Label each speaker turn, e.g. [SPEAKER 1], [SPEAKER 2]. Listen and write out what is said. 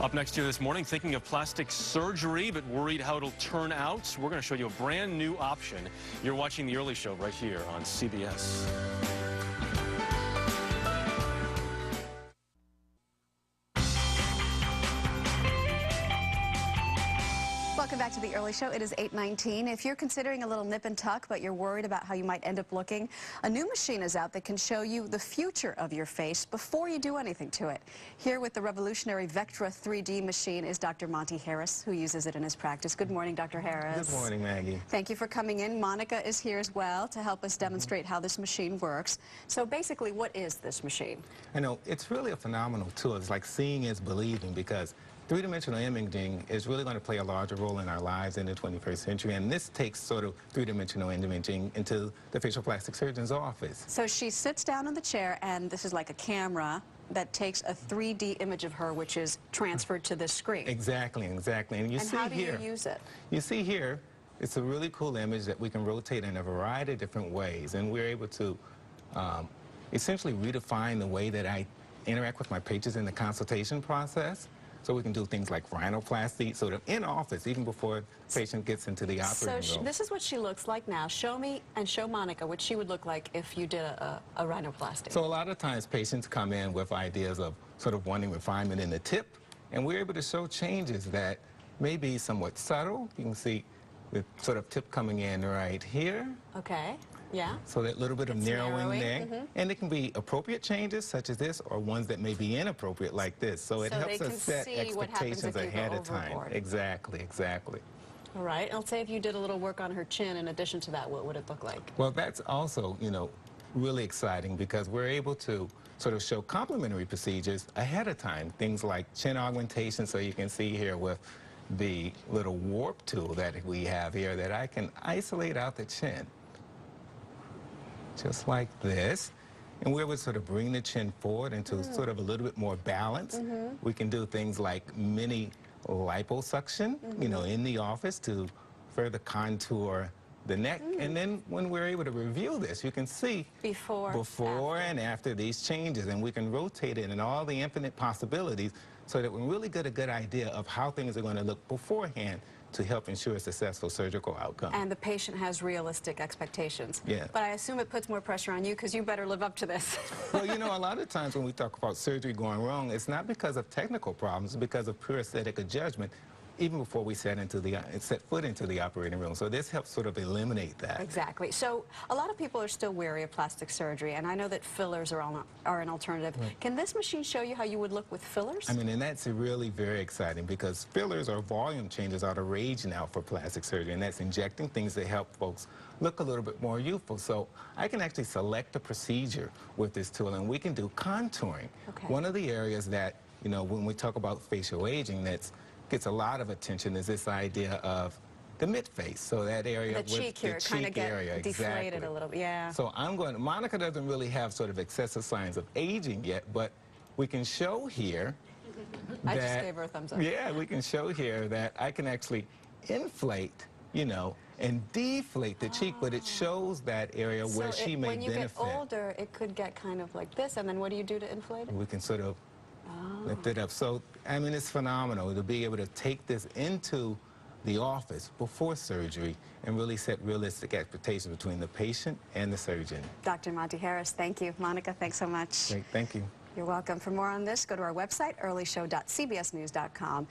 [SPEAKER 1] Up next here this morning, thinking of plastic surgery, but worried how it'll turn out. We're going to show you a brand new option. You're watching The Early Show right here on CBS.
[SPEAKER 2] Welcome back to The Early Show. It is 8:19. If you're considering a little nip and tuck, but you're worried about how you might end up looking, a new machine is out that can show you the future of your face before you do anything to it. Here with the revolutionary VECTRA 3D machine is Dr. Monte Harris, who uses it in his practice. Good morning, Dr. Harris.
[SPEAKER 3] Good morning, Maggie.
[SPEAKER 2] Thank you for coming in. Monica is here as well to help us demonstrate how this machine works. So basically, what is this machine?
[SPEAKER 3] I know, it's really a phenomenal tool. It's like seeing is believing, because three-dimensional imaging is really going to play a larger role in our lives in the 21st century, and this takes sort of three-dimensional imaging into the facial plastic surgeon's office.
[SPEAKER 2] So she sits down in the chair, and this is like a camera that takes a 3D image of her, which is transferred to this screen.
[SPEAKER 3] Exactly, exactly. And you see
[SPEAKER 2] how do
[SPEAKER 3] here,
[SPEAKER 2] you use it?
[SPEAKER 3] You see here, it's a really cool image that we can rotate in a variety of different ways, and we're able to essentially redefine the way that I interact with my patients in the consultation process. So we can do things like rhinoplasty, sort of in office, even before the patient gets into the operating room.
[SPEAKER 2] This is what she looks like now. Show me and show Monica what she would look like if you did a rhinoplasty.
[SPEAKER 3] So a lot of times patients come in with ideas of sort of wanting refinement in the tip, and we're able to show changes that may be somewhat subtle. You can see the sort of tip coming in right here.
[SPEAKER 2] Okay. Yeah.
[SPEAKER 3] So that little bit of narrowing there. And it can be appropriate changes such as this, or ones that may be inappropriate like this. So it helps us set expectations ahead of time. Exactly, exactly.
[SPEAKER 2] All right. I'll say if you did a little work on her chin in addition to that, what would it look like?
[SPEAKER 3] Well, that's also, you know, really exciting, because we're able to sort of show complementary procedures ahead of time. Things like chin augmentation, so you can see here with the little warp tool that we have here that I can isolate out the chin. Just like this. And we would sort of bring the chin forward into sort of a little bit more balance. We can do things like mini liposuction, you know, in the office to further contour the neck. And then when we're able to review this, you can see before and after these changes, and we can rotate it in all the infinite possibilities so that we really get a good idea of how things are going to look beforehand to help ensure a successful surgical outcome.
[SPEAKER 2] And the patient has realistic expectations.
[SPEAKER 3] Yeah.
[SPEAKER 2] But I assume it puts more pressure on you, because you better live up to this.
[SPEAKER 3] Well, you know, a lot of times when we talk about surgery going wrong, it's not because of technical problems, it's because of pure aesthetic judgment, even before we set foot into the operating room. So this helps sort of eliminate that.
[SPEAKER 2] Exactly. So a lot of people are still wary of plastic surgery, and I know that fillers are an alternative. Right. Can this machine show you how you would look with fillers?
[SPEAKER 3] I mean, and that's really very exciting, because fillers or volume changes are the rage now for plastic surgery, and that's injecting things that help folks look a little bit more youthful. So I can actually select a procedure with this tool, and we can do contouring.
[SPEAKER 2] Okay.
[SPEAKER 3] One of the areas that, you know, when we talk about facial aging, that gets a lot of attention is this idea of the mid-face. So that area
[SPEAKER 2] the cheek here, kind of get deflated a little bit. Yeah.
[SPEAKER 3] So Monica doesn't really have sort of excessive signs of aging yet, but we can show here
[SPEAKER 2] I just gave her a thumbs up.
[SPEAKER 3] Yeah, we can show here that I can actually inflate, you know, and deflate the cheek, but it shows that area where she may benefit.
[SPEAKER 2] When you get older, it could get kind of like this, and then what do you do to inflate it?
[SPEAKER 3] We can sort of lift it up. So, I mean, it's phenomenal to be able to take this into the office before surgery and really set realistic expectations between the patient and the surgeon.
[SPEAKER 2] Dr. Monte Harris, thank you. Monica, thanks so much.
[SPEAKER 3] Great, thank you.
[SPEAKER 2] You're welcome. For more on this, go to our website, earlyshow.cbsnews.com.